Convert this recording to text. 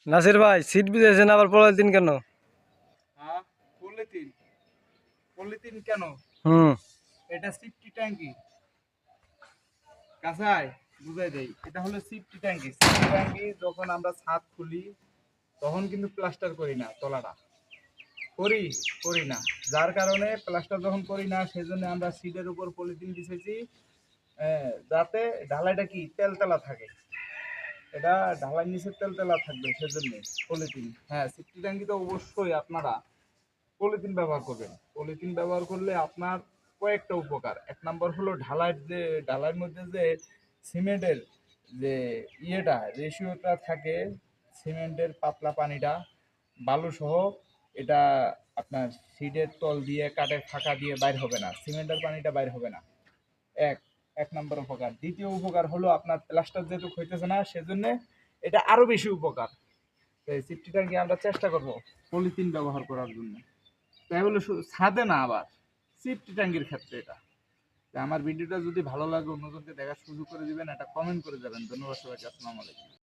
নাসির ভাই সিট বিছিয়েছেন আবার পলিথিন কেন? হ্যাঁ, পলিথিন পলিথিন কেন? হুম। এটা সিফটি ট্যাঙ্কি। কাঁচায় বুঝাই দেই, এটা হলো সিফটি ট্যাঙ্কি। সিফটি ট্যাঙ্কি যখন আমরা ছাদ খুলি তখন কিন্তু প্লাস্টার করি না, তলাটা করি করি না। যার কারণে প্লাস্টার যখন করি না সেজন্য আমরা সিটের উপর পলিথিন বিছেছি, যাতে ঢালাইটা কি তেলতেলা থাকে। এটা ঢালাই নিচে তেলতেলা থাকবে সেজন্য পলিথিন। হ্যাঁ, সিফটি ট্যাঙ্কি তো অবশ্যই আপনারা পলিথিন ব্যবহার করবেন। পলিথিন ব্যবহার করলে আপনার কয়েকটা উপকার। এক নাম্বার হলো ঢালাইয়ের মধ্যে যে সিমেন্টের যে রেশিওটা থাকে, সিমেন্টের পাতলা পানিটা বালু সহ, এটা আপনার সিডের তল দিয়ে কাঠের ফাঁকা দিয়ে বাইর হবে না, সিমেন্টের পানিটা বাইর হবে না। এক এক নম্বর উপকার। দ্বিতীয় উপকার হলো আপনার প্লাস্টার যেহেতু হইতেছে না সেজন্য এটা আরো বেশি উপকার। এই সিফটি ট্যাঙ্কি আমরা চেষ্টা করব পলিথিন ব্যবহার করার জন্য। তাই বলে ছাদে না, আবার সিফটি ট্যাঙ্কির ক্ষেত্রে এটা। তা আমার ভিডিওটা যদি ভালো লাগে অন্যজনকে দেখার সুযোগ করে দিবেন, একটা কমেন্ট করে যাবেন। ধন্যবাদ সবাইকে। আসসালামু আলাইকুম।